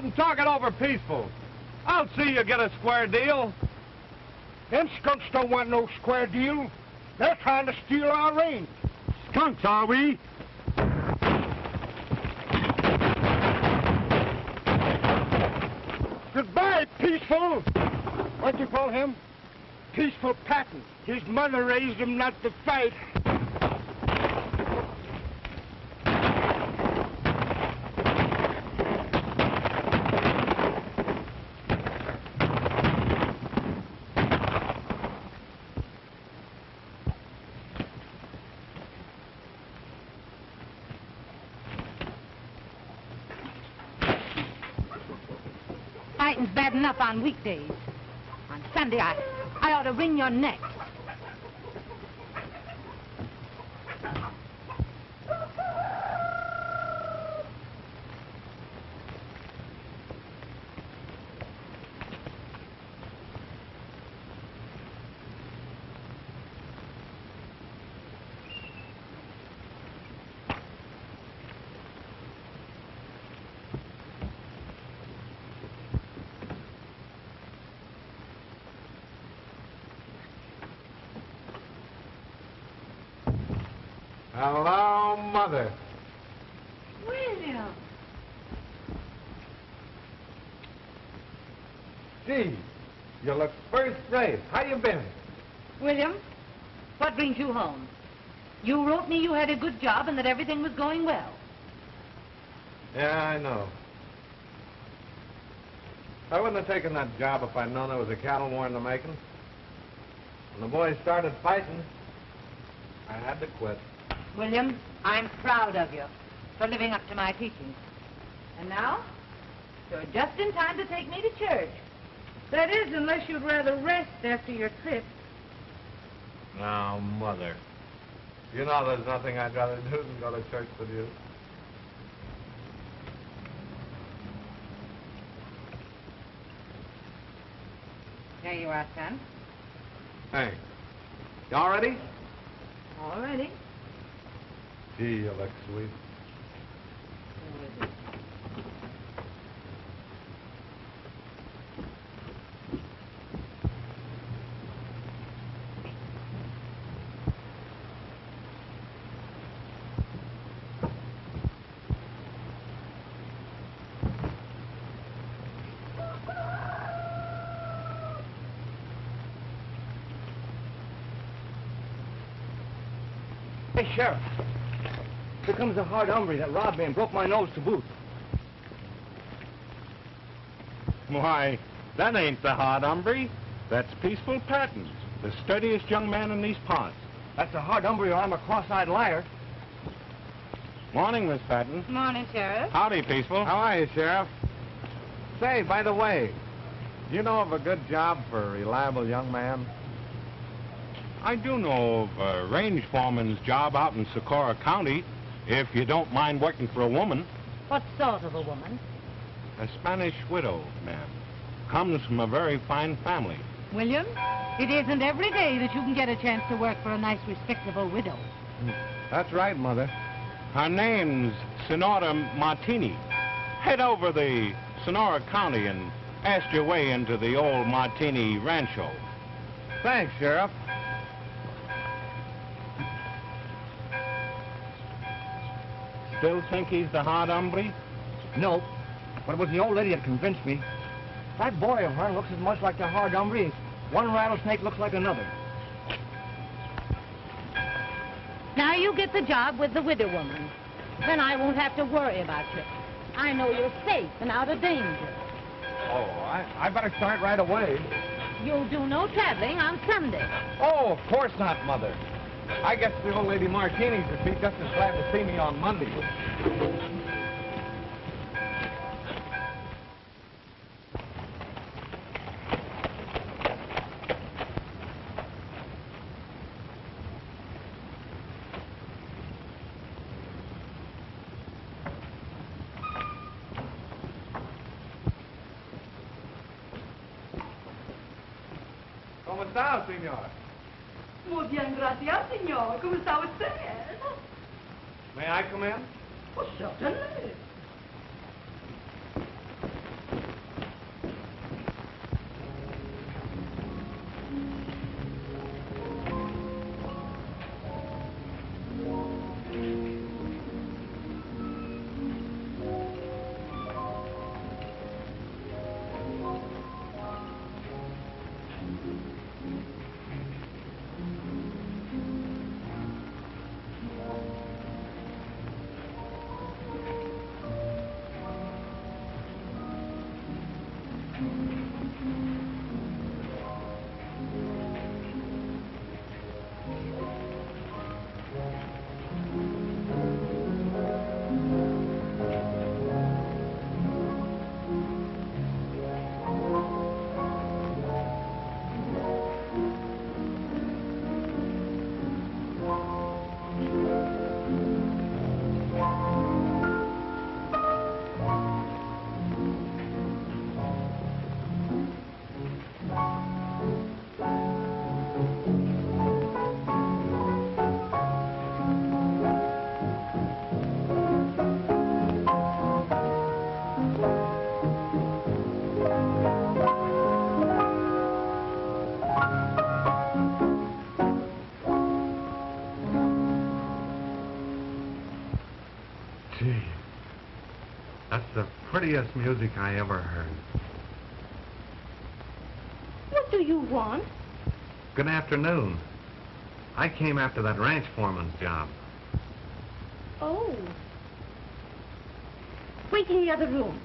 out and talk it over peaceful. I'll see you get a square deal. Them skunks don't want no square deal. They're trying to steal our range. Skunks, are we? Goodbye, Peaceful. What'd you call him? Peaceful Patton. His mother raised him not to fight. Fighting's bad enough on weekdays. On Sunday, I ought to wring your neck. Hello, Mother. William. Gee, you look first rate. How you been? William, what brings you home? You wrote me you had a good job and that everything was going well. Yeah, I know. I wouldn't have taken that job if I'd known there was a cattle war in the making. When the boys started fighting, I had to quit. William, I'm proud of you for living up to my teachings. And now, you're just in time to take me to church. That is, unless you'd rather rest after your trip. Now, Mother, you know there's nothing I'd rather do than go to church with you. There you are, son. Hey, you all ready? All ready. Gee, you look sweet. Hey, Sheriff. Here comes the hard hombre that robbed me and broke my nose to boot. Why, that ain't the hard hombre. That's Peaceful Patton, the sturdiest young man in these parts. That's a hard hombre or I'm a cross-eyed liar. Morning, Miss Patton. Morning, Sheriff. Howdy, Peaceful. How are you, Sheriff? Say, by the way, do you know of a good job for a reliable young man? I do know of a range foreman's job out in Socorro County, if you don't mind working for a woman. What sort of a woman? A Spanish widow, ma'am. Comes from a very fine family. William, it isn't every day that you can get a chance to work for a nice, respectable widow. That's right, Mother. Her name's Sonora Martini. Head over the Sonora County and ask your way into the old Martini Rancho. Thanks, Sheriff. Still think he's the hard hombre? No, but it was the old lady that convinced me. That boy of hers looks as much like the hard hombre as one rattlesnake looks like another. Now you get the job with the widow woman. Then I won't have to worry about you. I know you're safe and out of danger. Oh, I better start right away. You'll do no traveling on Sunday. Oh, of course not, Mother. I guess the old lady Martini's would be just as glad to see me on Monday. ¿Cómo está, señor? Muy bien, gracias, señor. ¿Cómo está usted? May I come in? Oh, certainly. Gee, that's the prettiest music I ever heard. What do you want? Good afternoon. I came after that ranch foreman's job. Oh. Wait in the other room.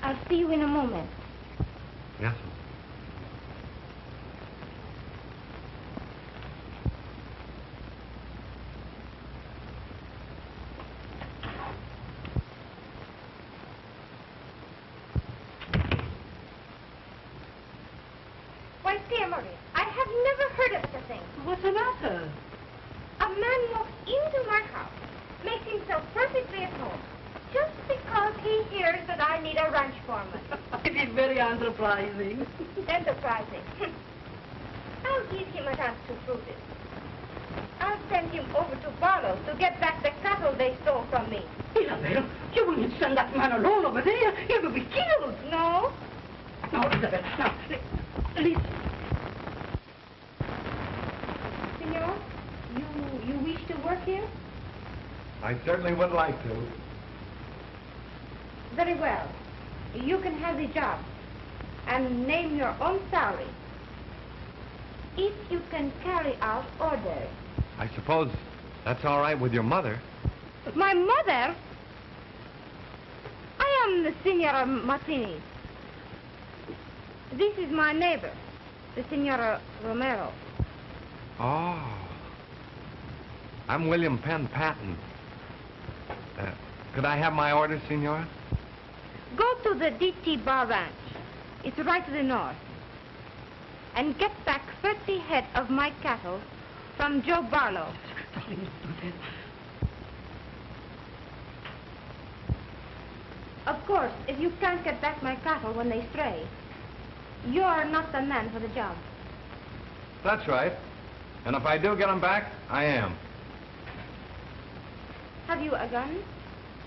I'll see you in a moment. Yes, sir. Why, dear Maria, I have never heard of such a thing. What's the matter? A man walks into my house, makes himself perfectly at home, just because he hears that I need a ranch foreman. It is very enterprising. Enterprising. I'll give him a chance to prove it. I'll send him over to Barlow to get back the cattle they stole from me. Isabel, you wouldn't send that man alone over there. He will be killed. No? No, Isabel, now, listen. Senor, you wish to work here? I certainly would like to. Very well. You can have the job and name your own salary. If you can carry out orders. I suppose that's all right with your mother. My mother? I am the Signora Martini. This is my neighbor, the Signora Romero. Oh. I'm William Penn Patton. Could I have my orders, Senora? Go to the DT Bar Ranch. It's right to the north. And get back 30 head of my cattle from Joe Barlow. Of course, if you can't get back my cattle when they stray, you're not the man for the job. That's right. And if I do get them back, I am. Have you a gun?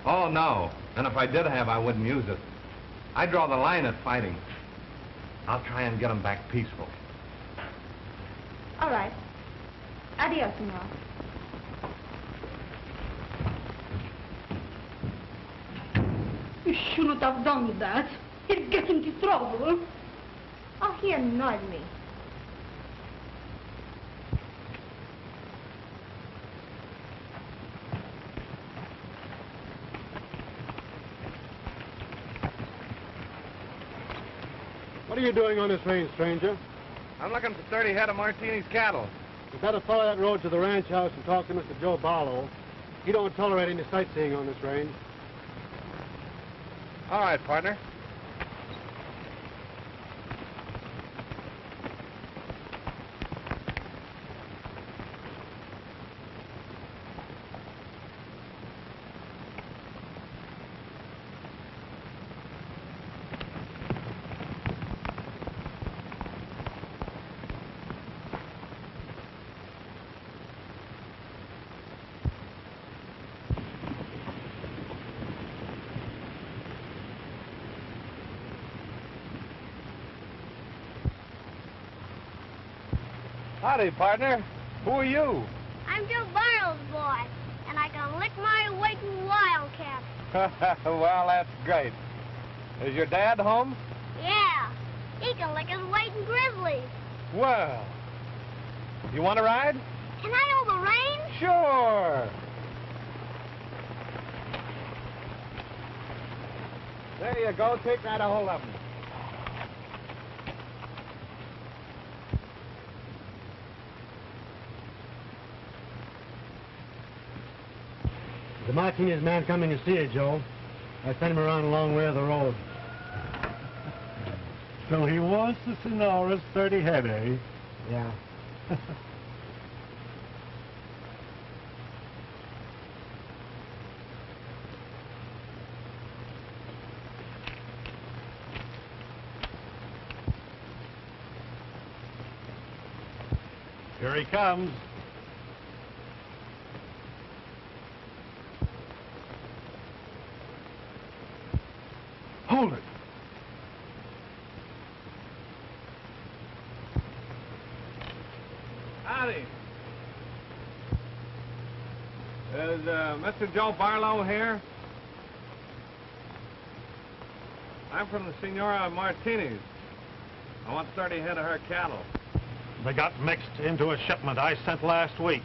Oh, no. And if I did have, I wouldn't use it. I draw the line at fighting. I'll try and get them back peaceful. All right. Adios, senor. You shouldn't have done that. He'll get into trouble. Oh, he annoyed me. What are you doing on this range, stranger? I'm looking for 30 head of Martini's cattle. You better follow that road to the ranch house and talk to Mr. Joe Barlow. He don't tolerate any sightseeing on this range. All right, partner. Howdy, partner. Who are you? I'm Joe Barlow's boy, and I can lick my weight in wildcat. Well, that's great. Is your dad home? Yeah, he can lick his weight in grizzlies. Well, you want to ride? Can I hold the reins? Sure. There you go. Take right a hold of him. The Martinez man coming to see you, Joe. I sent him around a long way of the road. So he wants the Sonora's 30 head, eh? Yeah. Here he comes. Hold it. Howdy. Is Mr. Joe Barlow here? I'm from the Senora Martini's. I want 30 head of her cattle. They got mixed into a shipment I sent last week.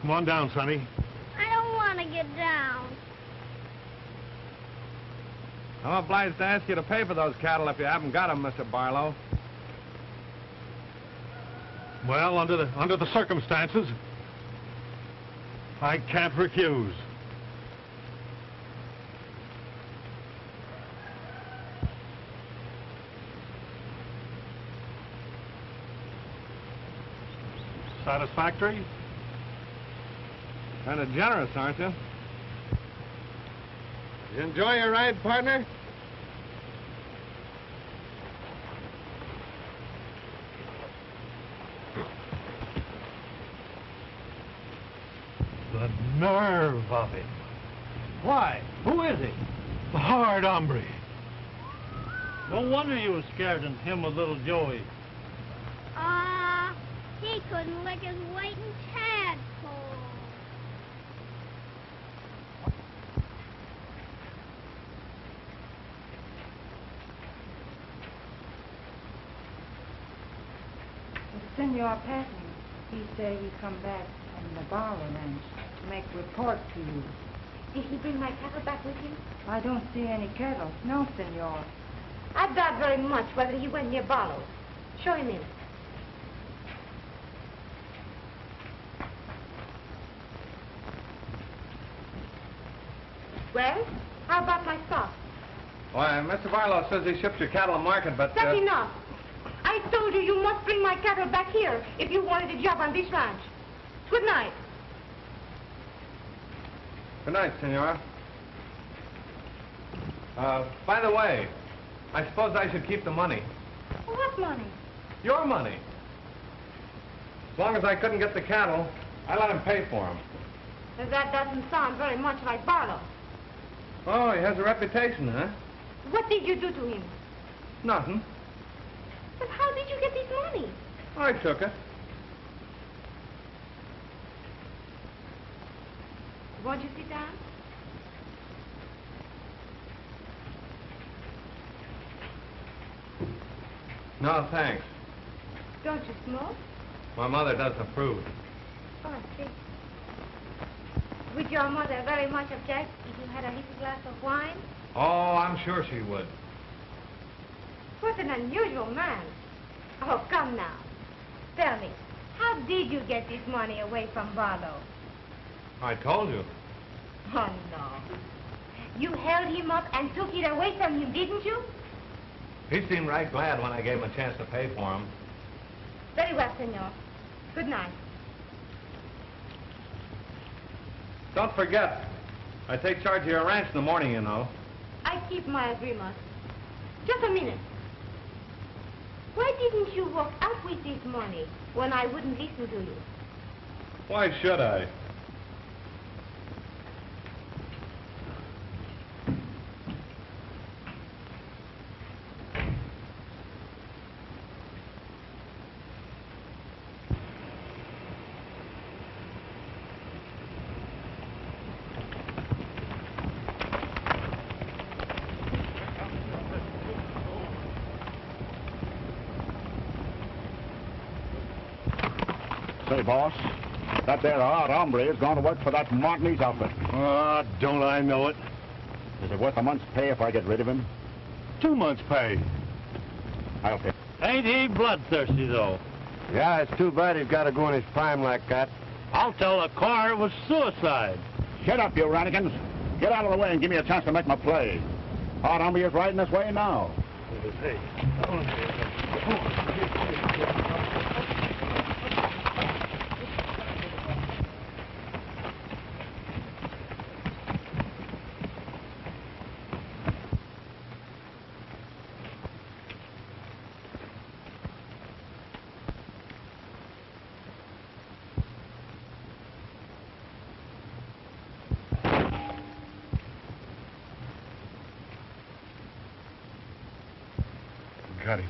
Come on down, Sonny. I don't want to get down. I'm obliged to ask you to pay for those cattle if you haven't got them, Mr. Barlow. Well, under the circumstances, I can't refuse. Satisfactory? Kind of generous, aren't you? You enjoy your ride, partner? The nerve of him. Why? Who is he? The Hard Hombre. No wonder you were scared of him with little Joey. He couldn't lick his weight in tadpole. The Senor passed me. He said he'd come back from the Brower ranch to make report to you. Did he bring my cattle back with him? I don't see any cattle. No, Senor. I doubt very much whether he went near Barlow. Show him in. Well, how about my stock? Why, Mr. Barlow says he shipped your cattle to market, but... That's enough. I told you you must bring my cattle back here if you wanted a job on this ranch. Good night. Good night, Senora. By the way, I suppose I should keep the money. What money? Your money. As long as I couldn't get the cattle, I let him pay for them. That doesn't sound very much like Barlow. Oh, he has a reputation, huh? What did you do to him? Nothing. But how did you get this money? I took it. Won't you sit down? No, thanks. Don't you smoke? My mother doesn't approve. Oh, I see. Would your mother very much object if you had a little glass of wine? Oh, I'm sure she would. What an unusual man. Oh, come now. Tell me, how did you get this money away from Barlow? I told you. Oh, no. You held him up and took it away from him, didn't you? He seemed right glad when I gave him a chance to pay for him. Very well, senor. Good night. Don't forget, I take charge of your ranch in the morning, you know. I keep my agreement. Just a minute. Why didn't you walk out with this money when I wouldn't listen to you? Why should I? Say, boss, that there Hard Hombre is going to work for that Martinez outfit. Ah, don't I know it? Is it worth a month's pay if I get rid of him? 2 months' pay. I'll pay. Ain't he bloodthirsty, though? Yeah, it's too bad he's got to go in his prime like that. I'll tell the coroner it was suicide. Shut up, you rannikins. Get out of the way and give me a chance to make my play. Hard Hombre is riding this way now. Got him.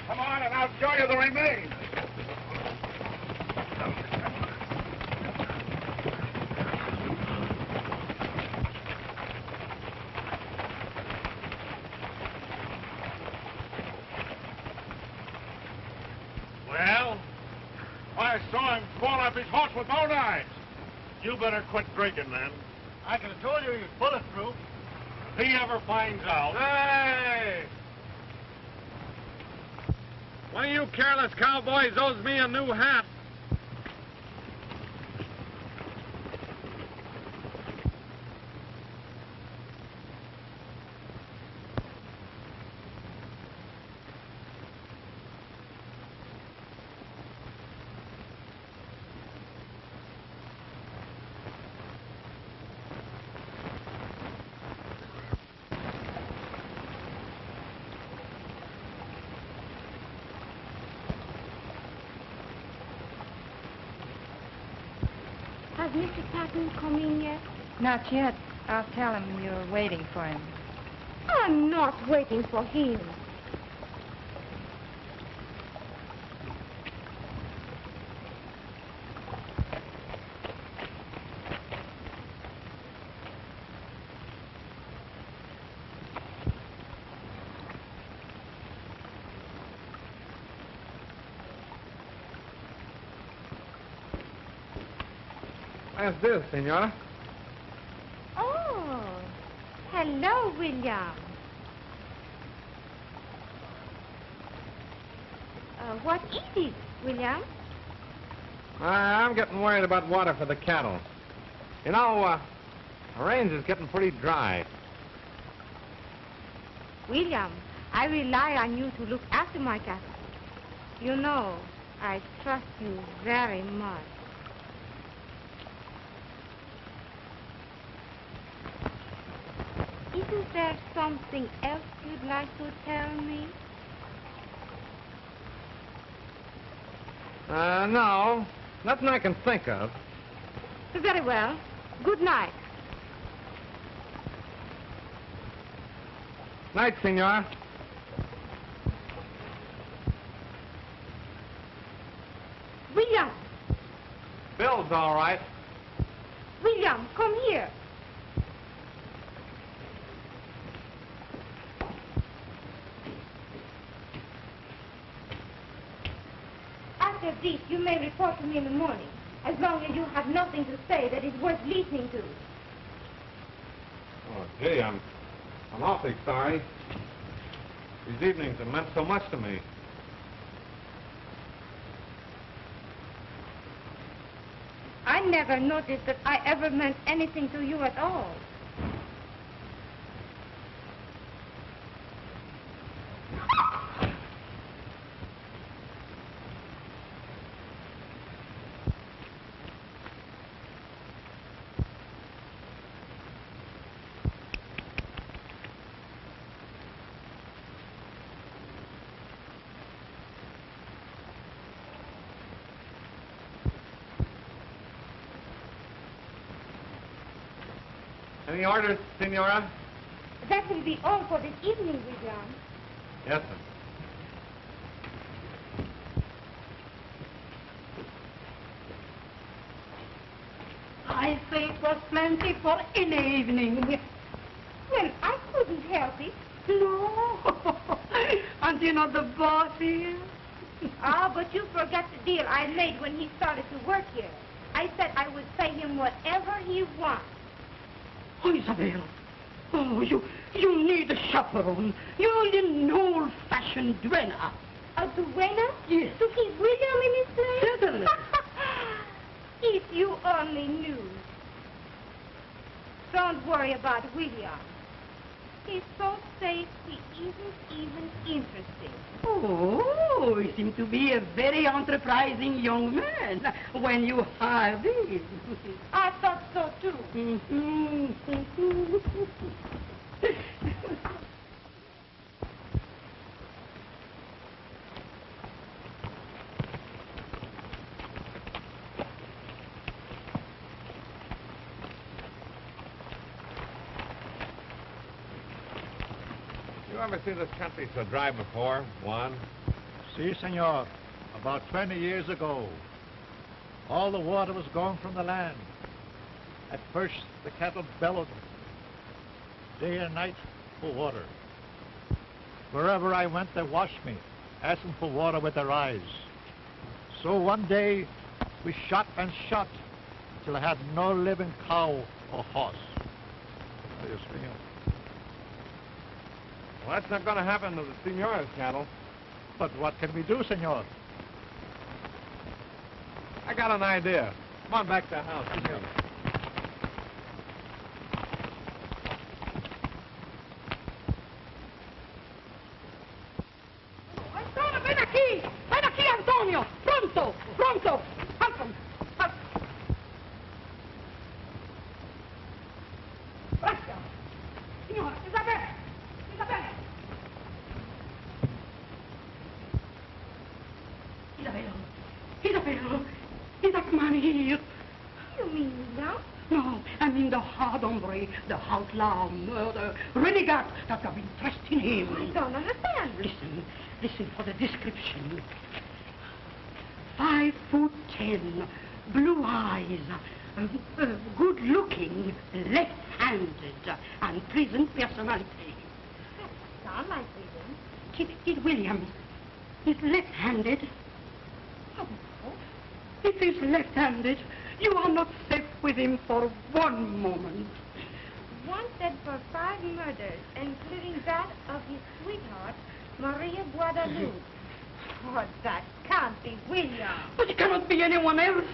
Come on, and I'll show you the remains. Well, I saw him fall off his horse with both eyes. You better quit drinking, then. I could have told you he was bulletproof. If he ever finds out... Hey! One of you careless cowboys owes me a new hat. Has Mr. Patton come in yet? Not yet. I'll tell him you're waiting for him. I'm not waiting for him. What's this, Senora? Oh, hello, William. What is it, William? I'm getting worried about water for the cattle. You know, the range is getting pretty dry. William, I rely on you to look after my cattle. You know, I trust you very much. Isn't there something else you'd like to tell me? No. Nothing I can think of. Very well. Good night. Night, Senora. William! Bill's all right. William, come here. After this, you may report to me in the morning, as long as you have nothing to say that is worth listening to. Oh, gee, I'm awfully sorry. These evenings have meant so much to me. I never noticed that I ever meant anything to you at all. Any orders, Senora? That will be all for this evening, William. Yes, sir. I say it was plenty for any evening. Well, I couldn't help it. No. And you know the boss here? Ah, but you forgot the deal I made when he started to work here. I said I would pay him whatever he wants. Oh, Isabel. Oh, you need a chaperone. You need an old-fashioned duenna. A duenna? Yes. To keep William in his place? Certainly. If you only knew. Don't worry about William. He's so safe, he isn't even interested. Oh, he seems to be a very enterprising young man when you hired him. I thought so, too. You ever see this country so dry before? One. Si, senor. About 20 years ago, all the water was gone from the land. At first, the cattle bellowed day and night for water. Wherever I went, they watched me, asking for water with their eyes. So one day, we shot and shot till I had no living cow or horse. Dios mío. Well, that's not going to happen to the Senora's cattle. But what can we do, senor? I got an idea. Come on back to the house. Antonio, ven aquí! Ven aquí, Antonio! Pronto! Pronto! Halcón! Gracias! Signora, Isabel! Isabel! Isabel! Isabel! Is that man here? You mean now? No, I mean the hard hombre, the outlaw, murder, renegade that have interest in him. I don't understand. Listen for the description. 5'10", blue eyes, good looking, left-handed, and pleasant personality. Sound like reason. Kid Williams is left-handed. Oh, if he's left-handed, you are not safe with him for one moment. Wanted for 5 murders, including that of his sweetheart, Maria Guadalupe. Oh, that can't be William. But it cannot be anyone else.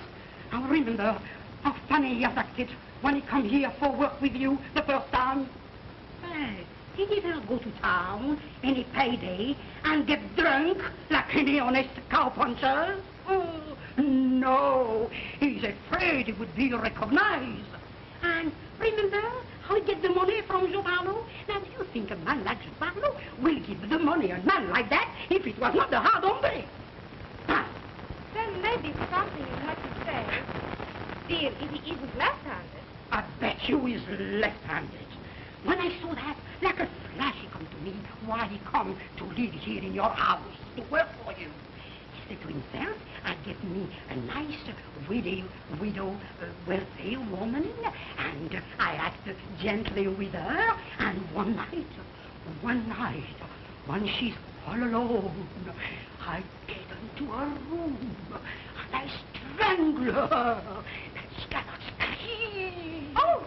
Now remember how funny he has acted when he come here for work with you the first time. Hey, did he ever go to town any payday and get drunk like any honest cowpuncher? Oh, no. He's afraid he would be recognized. And remember how he get the money from Giovanni? Now, do you think a man like Giovanni will give the money a man like that if it was not the hard hombre? Ah. There may be something in what you say. Still, if he isn't left-handed. I bet you he's left-handed. When I saw that, like a flash he come to me while he come to live here in your house to work for you. He said to himself, I'd get me a nice widow, wealthy woman, and I acted gently with her, and one night, when she's all alone, I get into her room, and I strangle her, that she cannot scream. Oh!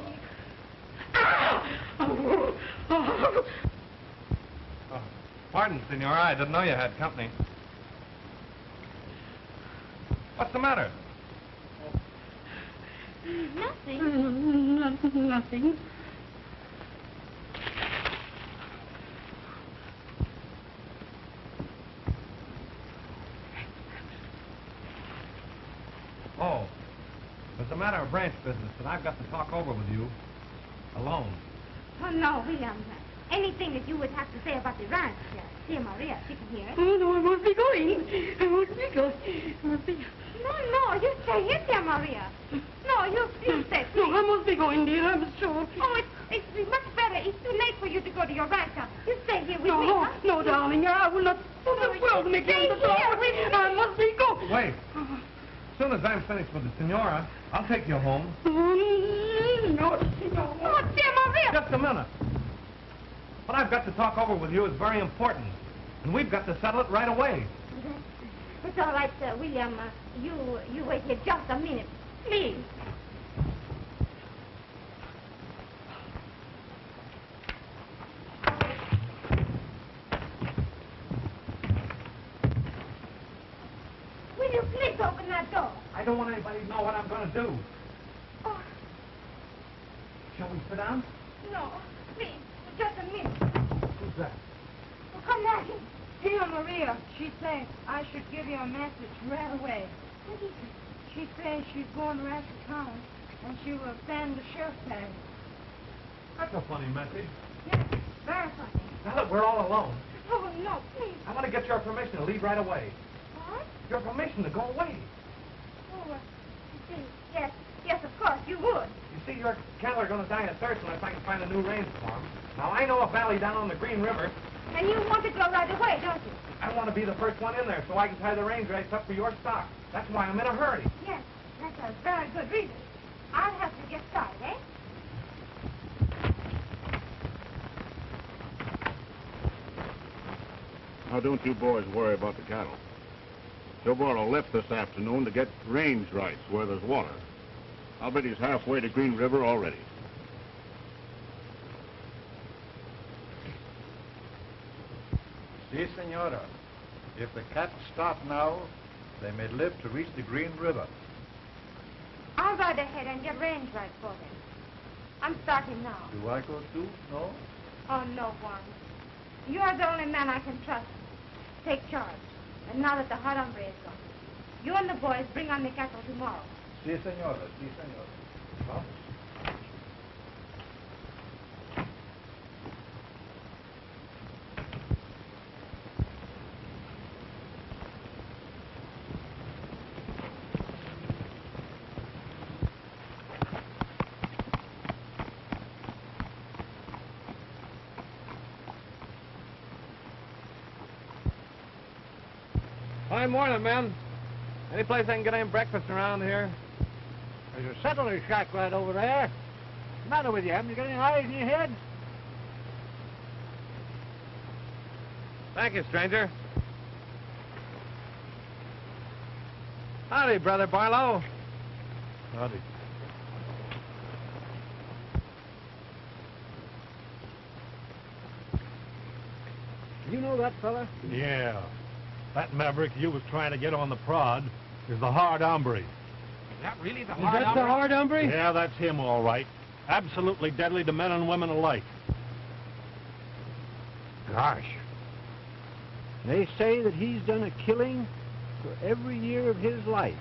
Oh, pardon, Senora. I didn't know you had company. What's the matter? Nothing. Nothing. Oh, it's a matter of ranch business that I've got to talk over with you alone. Oh, no, William. Anything that you would have to say about the ranch, dear Maria, she can hear. Oh, no, I must be going. I must be... No, you stay here, dear Maria. No, you stay. No, I must be going, dear, I'm sure. Oh, it's much better. It's too late for you to go to your ranch now. You stay here with me, huh? No, darling, I will not put the world make Stay the door. here with me. I must be going. Wait. As soon as I'm finished with the Senora, I'll take you home. No, senor. Oh, dear Maria. Just a minute. What I've got to talk over with you is very important, and we've got to settle it right away. It's all right, William. You wait here just a minute, please. Will you please open that door? I don't want anybody to know what I'm going to do. Oh, Shall we sit down? no, please, just a minute. Who's that? Oh, come back. Dear Maria, she said I should give you a message right away. What is it? She says she's going around the town, and she will send the sheriff's tag. That's a funny message. Yes, very funny. Now that we're all alone, Oh, no, please. I want to get your permission to leave right away. What? Your permission to go away. Oh, yes, of course, you would. You see, your cattle are going to die of thirst unless I can find a new range for them. Now, I know a valley down on the Green River And you want to go right away, don't you? I want to be the first one in there so I can tie the range race up for your stock. That's why I'm in a hurry. Yes, that's a very good reason. I'll help you get started, eh? Now, don't you boys worry about the cattle. Silvero left this afternoon to get range rights where there's water. I'll bet he's halfway to Green River already. Si, senora. If the cattle stop now, they may live to reach the Green River. I'll ride ahead and get range right for them. I'm starting now. Do I go too? No? Oh, no, Juan. You are the only man I can trust. Take charge. And now that the hard hombre is gone, you and the boys bring on the cattle tomorrow. Si, senora. Si, senora. Vamos. Hi, morning, men. Any place I can get any breakfast around here? There's a settler's shack right over there. What's the matter with you? Haven't you got any eyes in your head? Thank you, stranger. Howdy, Brother Barlow. Howdy. You know that fella? Yeah. That maverick you was trying to get on the prod is the Hard Hombre. Is that really the Is that the hard hombre? Yeah, that's him, all right. Absolutely deadly to men and women alike. Gosh. They say that he's done a killing for every year of his life.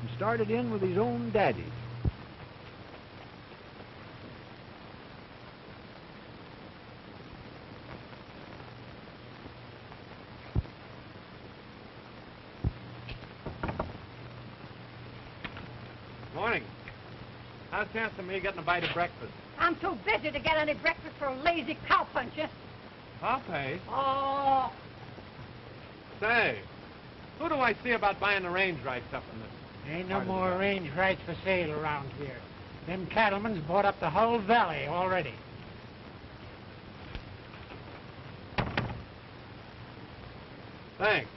And started in with his own daddy. Morning. How's the chance of me getting a bite of breakfast? I'm too busy to get any breakfast for a lazy cowpuncher. I'll pay. Oh, Say, who do I see about buying the range rights up in this? Ain't no part of the more valley? range rights for sale around here. Them cattlemen's bought up the whole valley already. Thanks.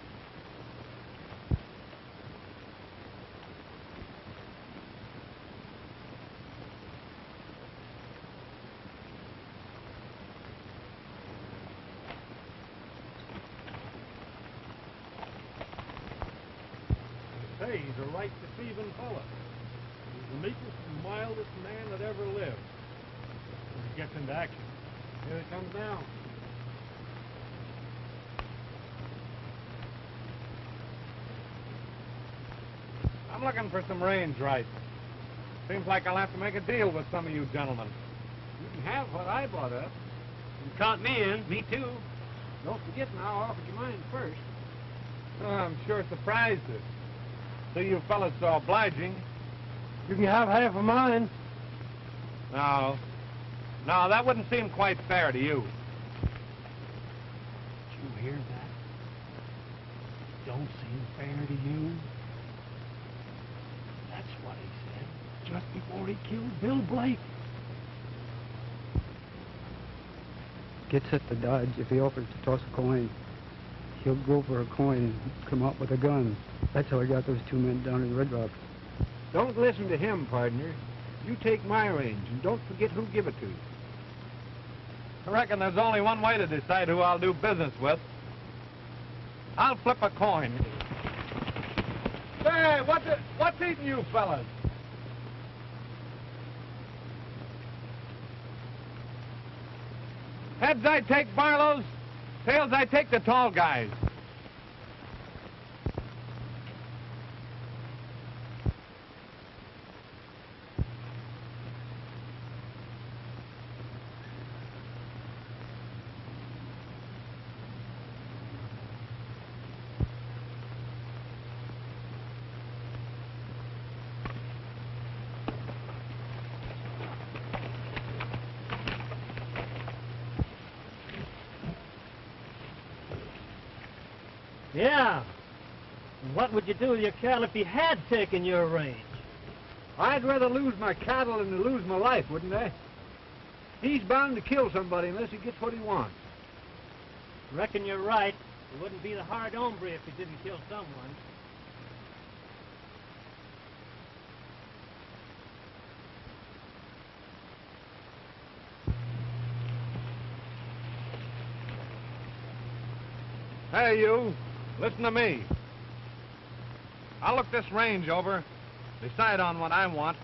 Say, he's a right deceiving fella. He's the meekest and mildest man that ever lived. When he gets into action. Here it comes now. I'm looking for some range rights. Seems like I'll have to make a deal with some of you gentlemen. You can have what I bought up. You caught me in. Me too. Don't forget now, I offered you mine first. Oh, I'm sure surprised it. See you fellas so obliging. You can have half of mine. No. No, that wouldn't seem quite fair to you. Did you hear that? Don't seem fair to you? That's what he said just before he killed Bill Blake. Gets at the Dodge if he offers to toss a coin. He'll go for a coin and come out with a gun. That's how I got those two men down in Red Rock. Don't listen to him, partner. You take my range, and don't forget who give it to you. I reckon there's only one way to decide who I'll do business with. I'll flip a coin. Say, what's eating you fellas? Heads I take Barlow's, tails I take the tall guys. Yeah. And what would you do with your cattle if he had taken your range? I'd rather lose my cattle than to lose my life, wouldn't I? He's bound to kill somebody unless he gets what he wants. Reckon you're right. He wouldn't be the hard hombre if he didn't kill someone. Hey, you. Listen to me. I'll look this range over, decide on what I want.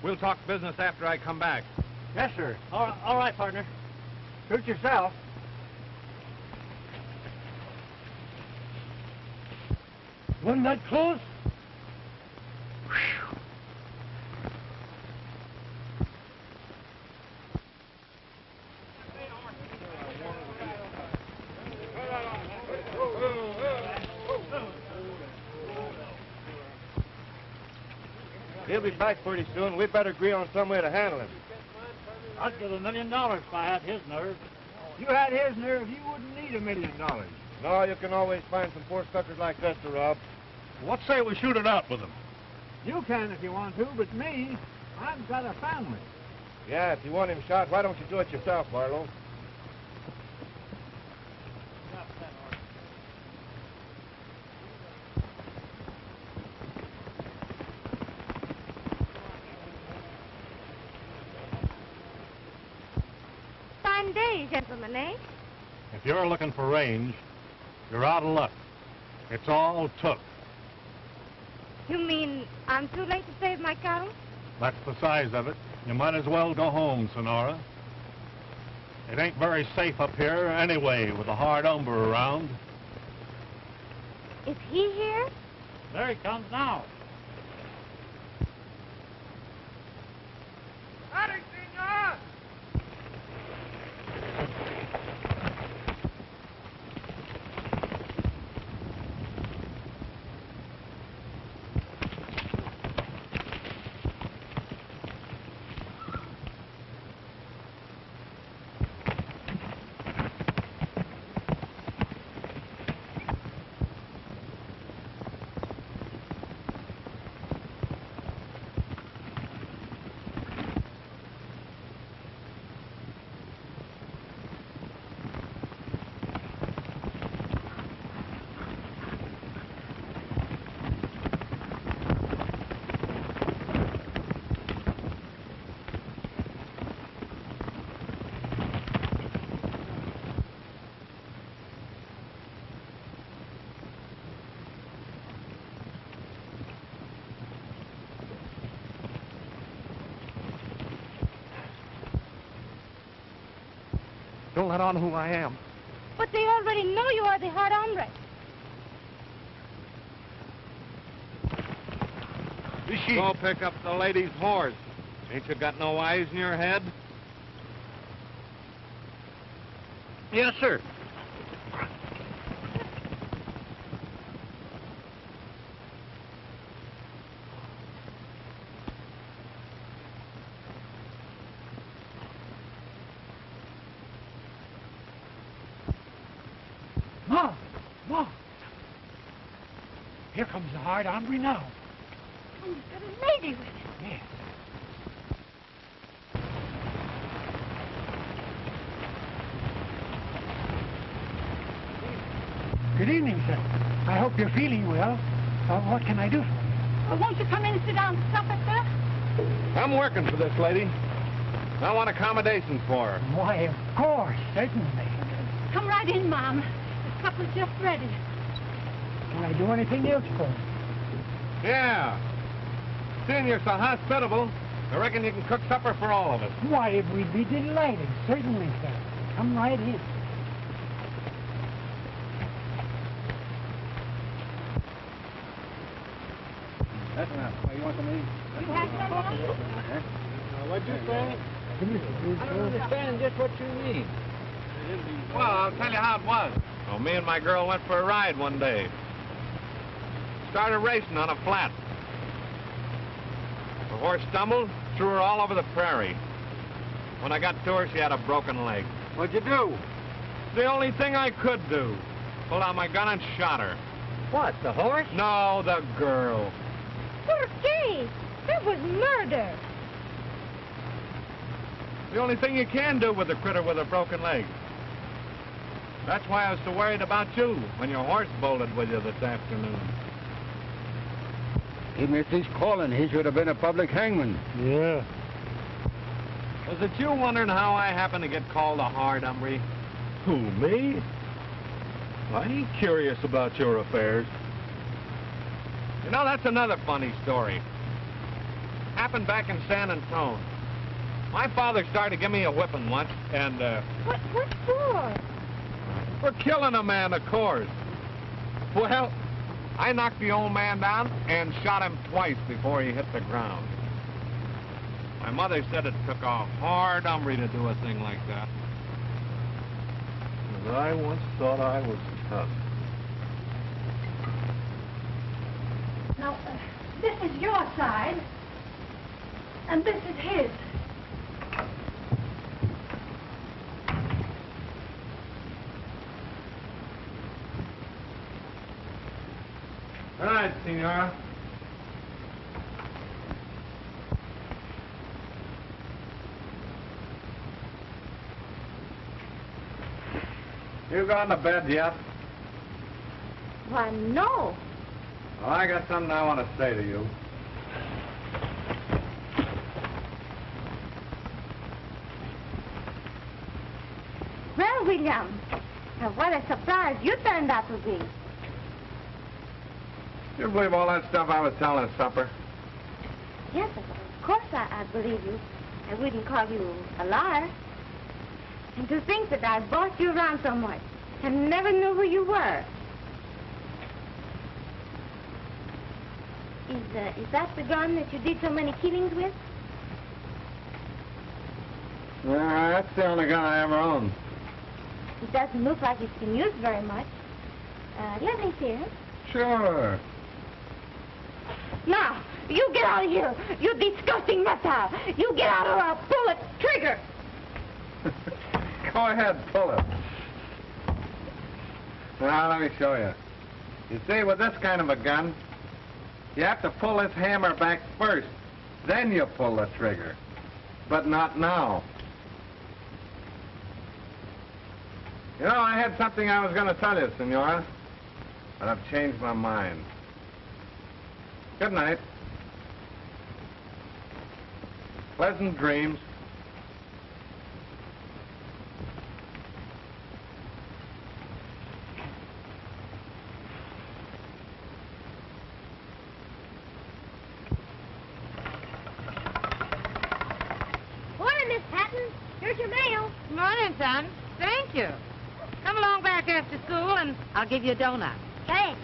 We'll talk business after I come back. Yes, sir. All right, partner. Suit yourself. Wasn't that close? He'll be back pretty soon. We'd better agree on some way to handle him. I'd give $1 million if I had his nerve. If you had his nerve, you wouldn't need $1 million. No, you can always find some poor suckers like us to rob. What say we shoot it out with him? You can if you want to, but me, I've got a family. Yeah, if you want him shot, why don't you do it yourself, Barlow? Fine day, gentlemen, eh? If you're looking for range, you're out of luck. It's all took. You mean I'm too late to save my cattle? That's the size of it. You might as well go home, Sonora. It ain't very safe up here anyway with a hard hombre around. Is he here? There he comes now. Howdy, senor! Don't let on who I am. But they already know you are the hard hombre. Go pick up the lady's horse. Ain't you got no eyes in your head? Yes, sir. Ma! Here comes the hard hombre now. And he's got a lady with him. Yes. Good evening, sir. I hope you're feeling well. What can I do for you? Won't you come in and sit down to supper, sir? I'm working for this lady. I want accommodations for her. Why, of course, certainly. Come right in, Mom. The supper's just ready. Can I do anything else for you? Yeah. Seeing you're so hospitable, I reckon you can cook supper for all of us. Why, we'd be delighted. Certainly, sir. Come right in. That's enough. You want some of these? You have some, Mom? What'd you say? I don't understand just what you mean. Well, I'll tell you how it was. Well, me and my girl went for a ride one day. Started racing on a flat. The horse stumbled, threw her all over the prairie. When I got to her, she had a broken leg. What'd you do? The only thing I could do. pulled out my gun and shot her. What, the horse? No, the girl. Por qué? That was murder. The only thing you can do with a critter with a broken leg. That's why I was so worried about you when your horse bolted with you this afternoon. He missed his calling. He should have been a public hangman. Yeah. Was it you wondering how I happened to get called a hard hombre? Who, me? I ain't curious about your affairs. You know, that's another funny story. Happened back in San Antone. My father started to give me a whipping once, and, What for? for killing a man, of course. Well, I knocked the old man down and shot him twice before he hit the ground. My mother said it took a hard hombre to do a thing like that. And I once thought I was tough. Now, this is your side, and this is his. All right, Senora. You gone to bed yet? Why, no. Well, I got something I want to say to you. Well, William, what a surprise you turned out to be. You believe all that stuff I was telling at supper? Yes, of course I believe you. I wouldn't call you a liar. And to think that I bossed you around so much and never knew who you were. Is that the gun that you did so many killings with? Yeah, that's the only gun I ever owned. It doesn't look like it's been used very much. Let me see it. Sure. Now, you get out of here, you disgusting reptile. You get out or I'll pull the trigger. Go ahead, pull it. Now, let me show you. You see, with this kind of a gun, you have to pull this hammer back first. Then you pull the trigger. But not now. You know, I had something I was going to tell you, Senora. But I've changed my mind. Good night. Pleasant dreams. Morning, Miss Patton. Here's your mail. Morning, son. Thank you. Come along back after school, and I'll give you a donut. Thanks.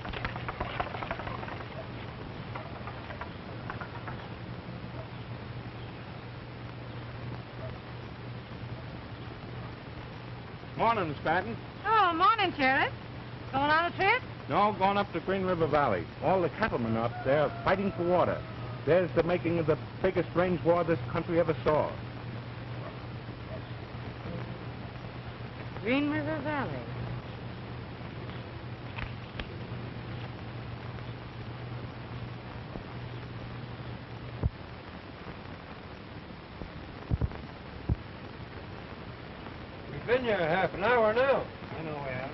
Morning, Miss Patton. Oh, morning, Sheriff. Going on a trip? No, going up to Green River Valley. All the cattlemen up there are fighting for water. There's the making of the biggest range war this country ever saw. Green River Valley. We've been here half an hour now. I know we have.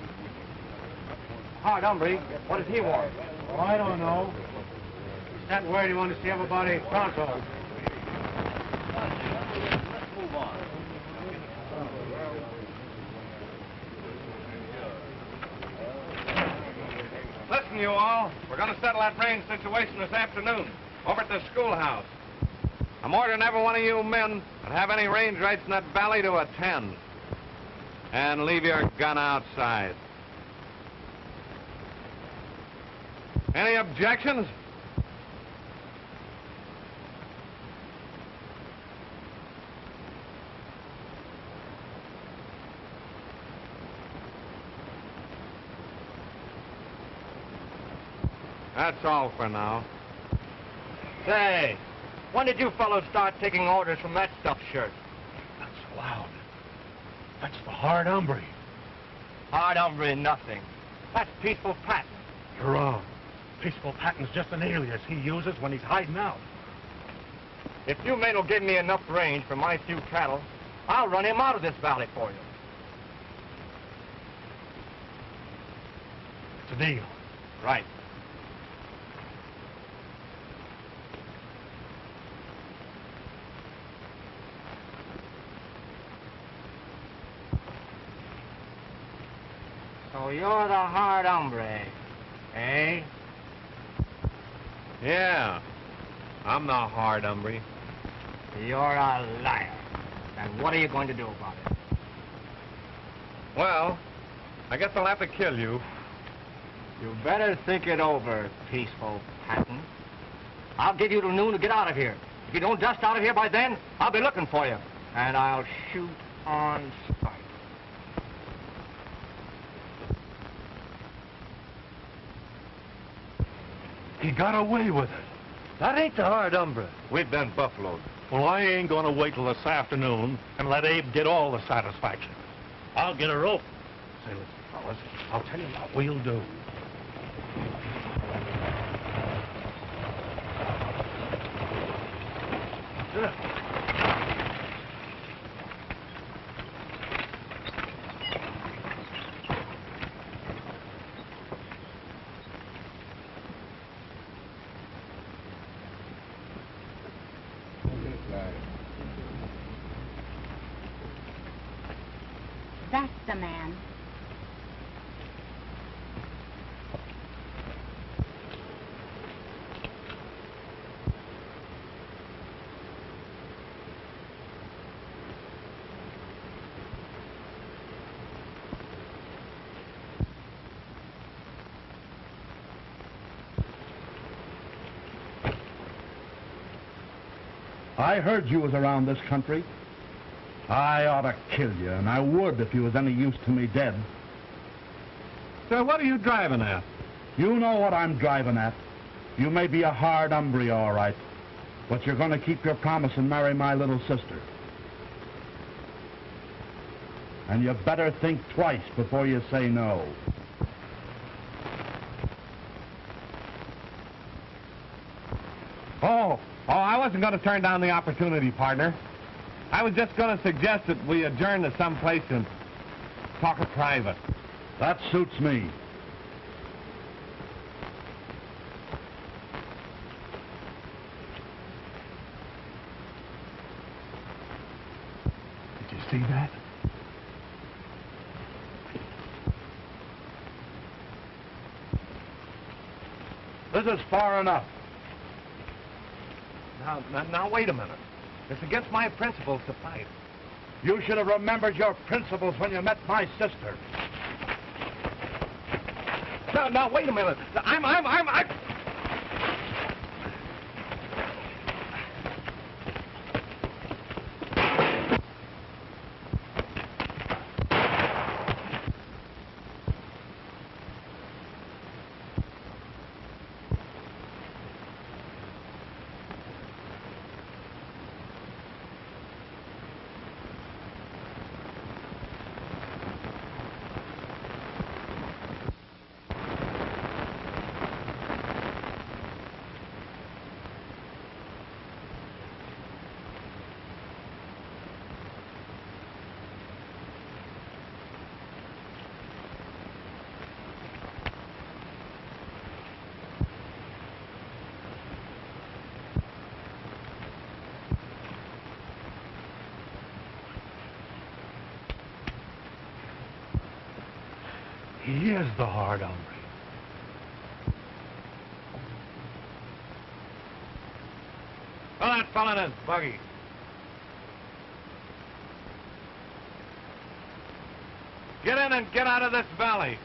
Hard hombre, what does he want? Oh, I don't know. He's not worried. He wanted to see everybody pronto. Let's move on. Listen, you all. We're going to settle that range situation this afternoon over at the schoolhouse. I'm ordering every one of you men that have any range rights in that valley to attend. And leave your gun outside. Any objections? That's all for now. Say, when did you fellows start taking orders from that stuffed shirt? That's loud. That's the hard hombre. Hard hombre, nothing. That's Peaceful Pat. You're wrong. Peaceful Patton's just an alias he uses when he's hiding out. If you men will give me enough range for my few cattle, I'll run him out of this valley for you. It's a deal. Right. So you're the Hard Hombre, eh? Yeah, I'm the Hard Hombre. You're a liar. And what are you going to do about it? Well, I guess I'll have to kill you. You better think it over, Peaceful Patton. I'll give you till noon to get out of here. If you don't dust out of here by then, I'll be looking for you. And I'll shoot on sight. He got away with it. That ain't the Hard Hombre. We've been buffaloed. Well, I ain't gonna wait till this afternoon and let Abe get all the satisfaction. I'll get a rope. Say, listen, fellas, I'll tell you what we'll do. That's the man. I heard you was around this country. I ought to kill you, and I would if you was any use to me dead. Sir, what are you driving at? You know what I'm driving at. You may be a Hard Hombre, all right, but you're going to keep your promise and marry my little sister. And you better think twice before you say no. Oh, I wasn't going to turn down the opportunity, partner. I was just going to suggest that we adjourn to some place and talk in private. That suits me. Did you see that? This is far enough. Now, wait a minute. It's against my principles to fight. You should have remembered your principles when you met my sister. Now, wait a minute. I'm... He is the Hard Hombre. Throw that fella in his buggy. Get in and get out of this valley.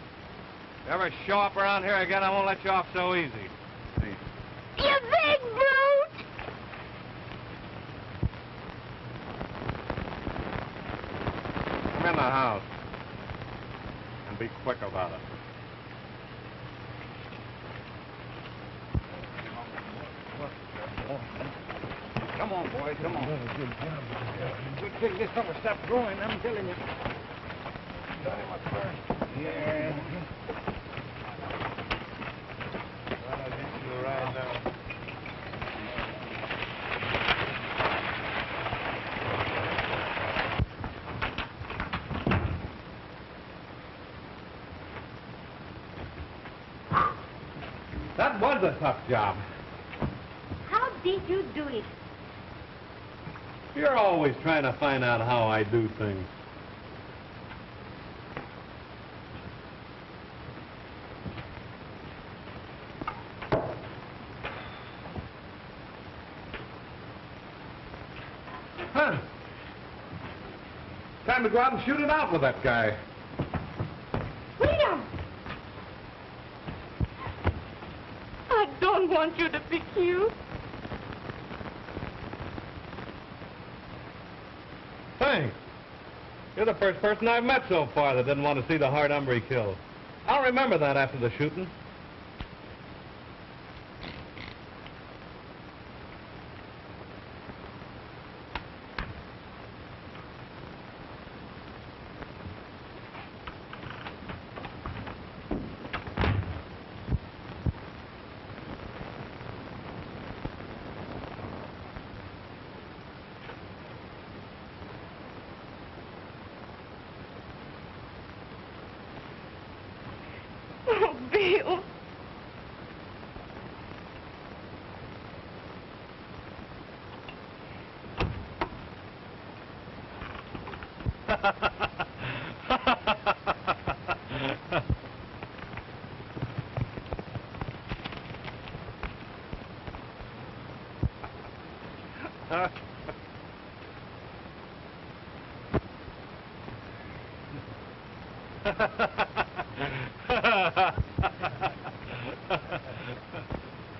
If you ever show up around here again, I won't let you off so easy. You big brute! Come in the house. And be quick about it. Come on, boys, come on. Good thing this summer stopped growing, I'm telling you. Got him up first. Yeah. That was a tough job. How did you do it? You're always trying to find out how I do things. Huh. Time to go out and shoot it out with that guy. Freedom! I don't want you to be killed. Thanks. You're the first person I've met so far that didn't want to see the Hard Hombre killed. I'll remember that after the shooting. Oh, Bill.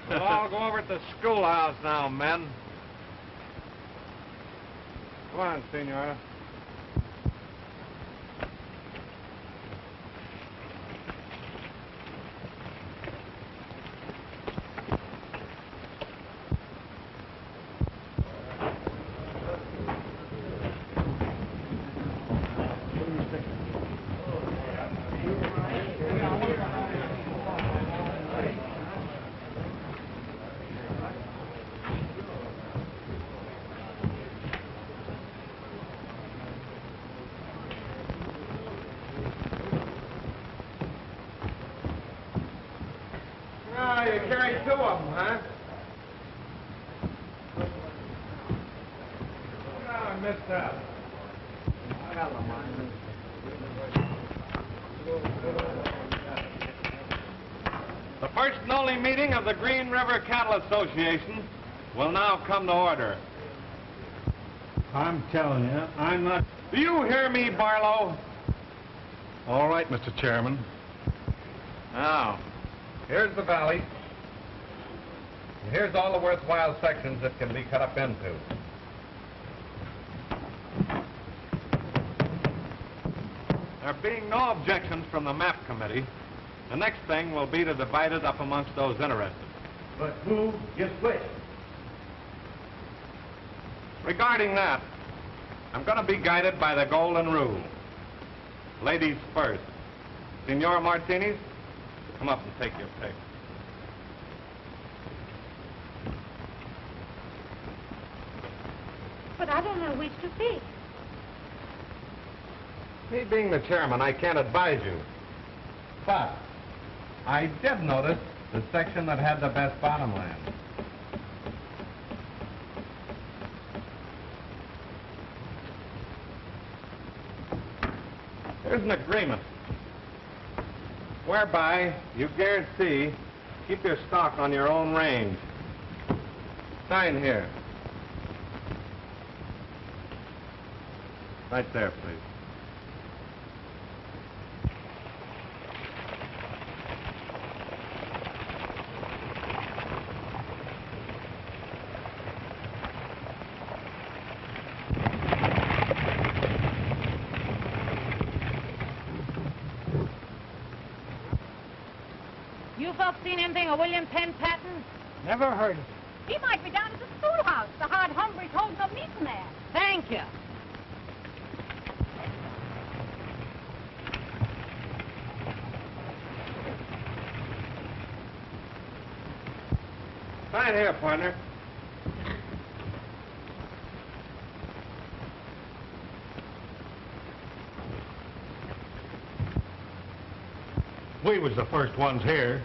We'll all go over to the schoolhouse now, men. Come on, Senora. Oh, you carried two of them, huh? Oh, I missed that. I got the mine. The first and only meeting of the Green River Cattle Association will now come to order. I'm telling you, I'm not... Do you hear me, Barlow? All right, Mr. Chairman. Now, here's the valley. And here's all the worthwhile sections it can be cut up into. There being no objections from the map committee, the next thing will be to divide it up amongst those interested. But who gets which? Regarding that, I'm going to be guided by the golden rule. Ladies first. Senor Martinez, come up and take your pick. But I don't know which to pick. Me being the chairman, I can't advise you. But I did notice the section that had the best bottomland. There's an agreement whereby you guarantee keep your stock on your own range. Sign here. Right there, please. You folks seen anything of William Penn Patton? Never heard of it. He might be down at the schoolhouse. The Hard Hombre told him to meet him there. Thank you. Sign here, partner. We was the first ones here.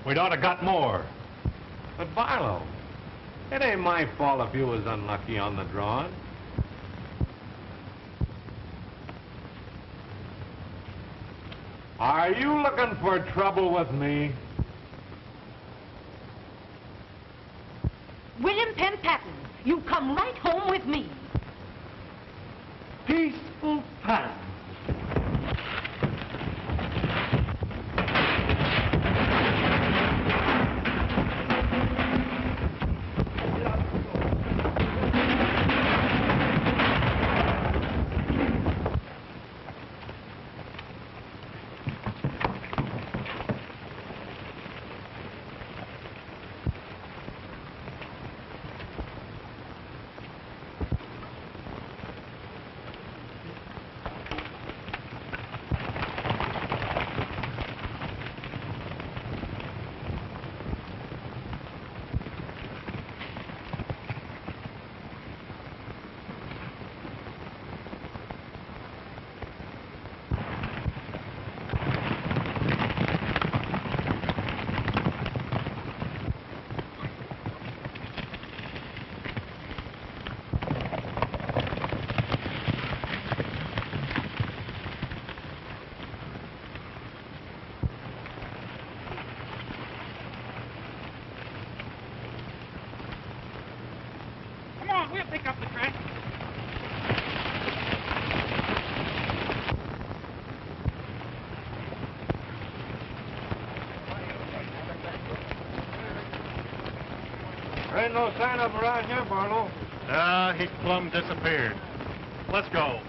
We'd ought to got more. But, Barlow, it ain't my fault if you was unlucky on the drawing. Are you looking for trouble with me? William Penn Patton, you come right home with me. Peaceful Patton. We'll pick up the track. There ain't no sign of him around here, Barlow. He plumb disappeared. Let's go.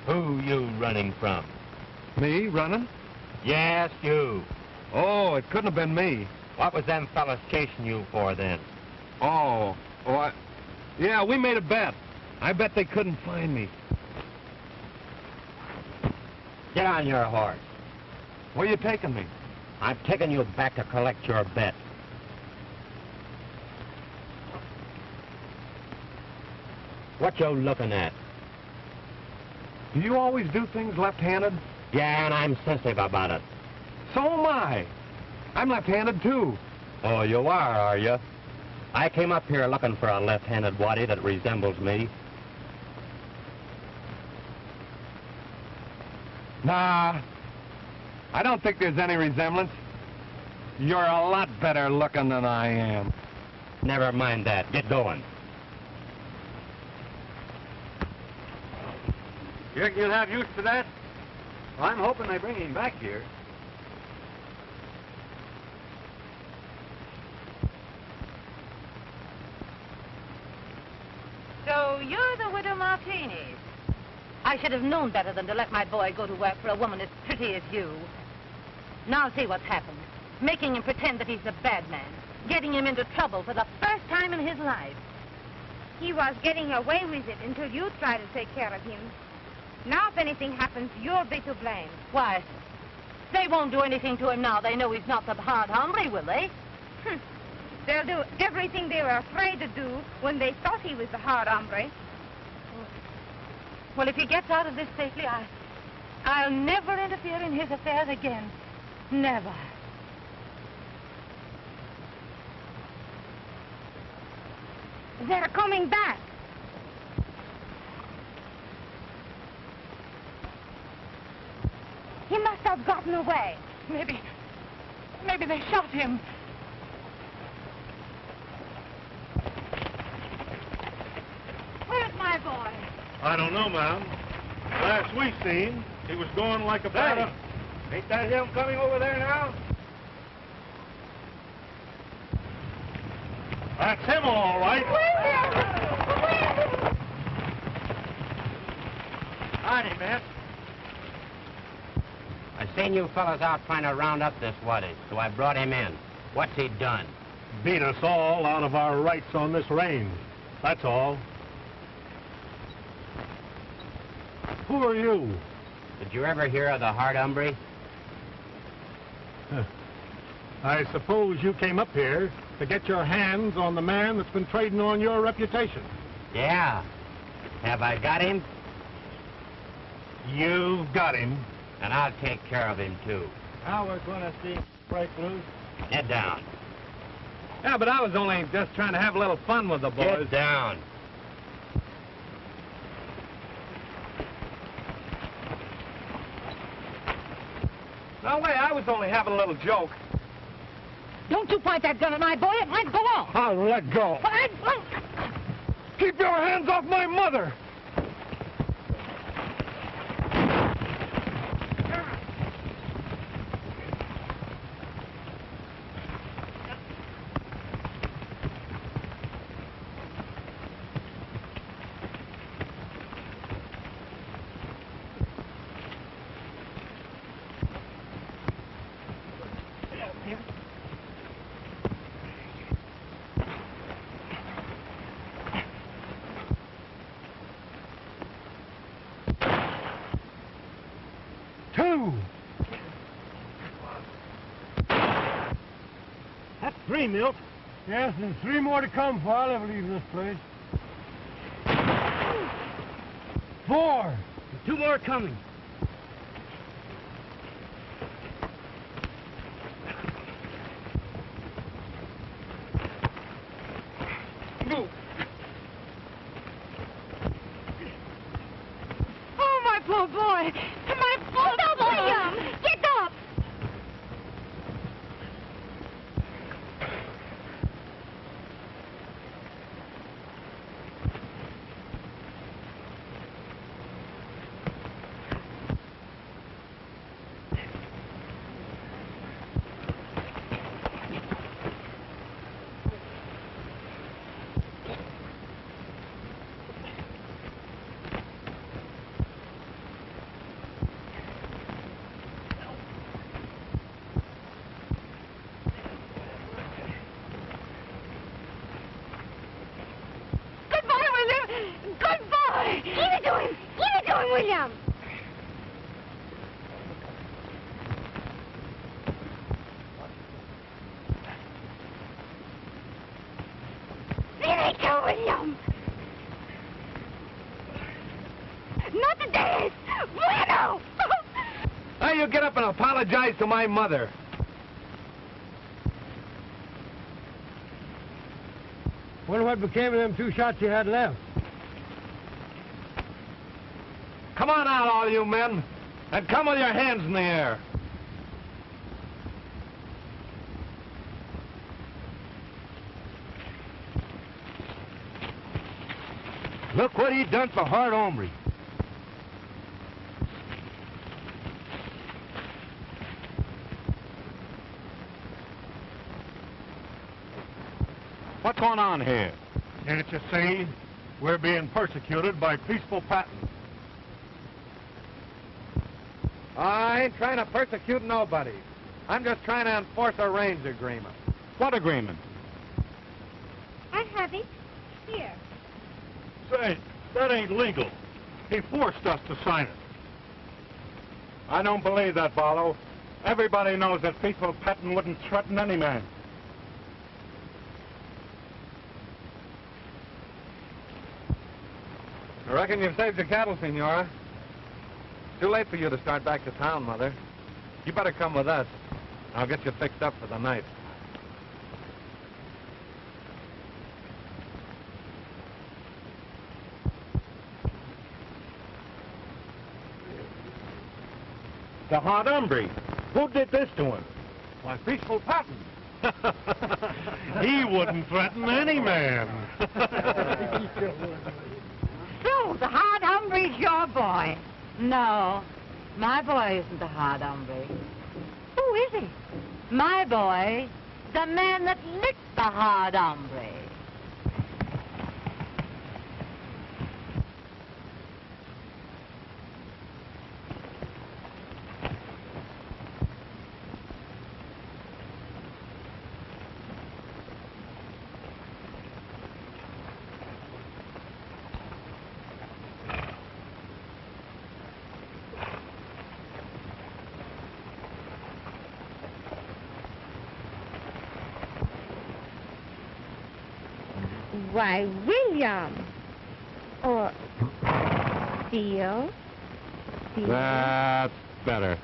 Who you running from? Me running? Yes, you. Oh, it couldn't have been me. What was them fellas chasing you for then? Yeah, we made a bet. I bet they couldn't find me. Get on your horse. Where you taking me? I'm taking you back to collect your bet. What you looking at? Do you always do things left-handed? Yeah, and I'm sensitive about it. So am I. I'm left-handed, too. Oh, you are you? I came up here looking for a left-handed waddy that resembles me. Nah, I don't think there's any resemblance. You're a lot better looking than I am. Never mind that. Get going. You reckon you'll have use for that? Well, I'm hoping they bring him back here. So you're the widow Martinez. I should have known better than to let my boy go to work for a woman as pretty as you. Now see what's happened. Making him pretend that he's a bad man. Getting him into trouble for the first time in his life. He was getting away with it until you tried to take care of him. Now if anything happens, you'll be to blame. Why, they won't do anything to him now. They know he's not the Hard Hombre, will they? They'll do everything they were afraid to do when they thought he was the Hard Hombre. Well, if he gets out of this safely, I'll never interfere in his affairs again. Never. They're coming back. He must have gotten away. Maybe they shot him. Where's my boy? I don't know, ma'am. Last we seen, he was going like a bat. Ain't that him coming over there now? That's him, all right. Howdy, miss. I seen you fellas out trying to round up this waddy, so I brought him in. What's he done? Beat us all out of our rights on this range. That's all. Who are you? Did you ever hear of the Hard Hombre? I suppose you came up here to get your hands on the man that's been trading on your reputation. Yeah. Have I got him? You've got him. And I'll take care of him, too. Now we're going to see break loose. Get down. Yeah, but I was only just trying to have a little fun with the boys. Get down. No way, I was only having a little joke. Don't you point that gun at my boy. It might go off. I'll let go. Keep your hands off my mother! That's 3, Milt. Yes, and 3 more to come before I'll ever leave this place. 4. And 2 more coming. Oh, my poor boy. My poor boy. William, get up. William. There they go, William. Not the days. Bueno. Now you get up and apologize to my mother. Wonder what became of them 2 shots you had left. Come on out, all you men, and come with your hands in the air. Look what he done for Hard Hombre. What's going on here? Can't you see? We're being persecuted by peaceful Patton. I ain't trying to persecute nobody. I'm just trying to enforce a range agreement. What agreement? I have it. Here. Say, that ain't legal. He forced us to sign it. I don't believe that, Barlow. Everybody knows that Peaceful Patton wouldn't threaten any man. I reckon you've saved your cattle, Senora. Too late for you to start back to town, Mother. You better come with us. I'll get you fixed up for the night. The Hard Hombre. Who did this to him? Why, Peaceful Patton. He wouldn't threaten any man. So, the Hard Hombre's your boy? No, my boy isn't the Hard Hombre. Who is he? My boy, the man that licked the Hard Hombre. Why, William. Or Theo. That's better.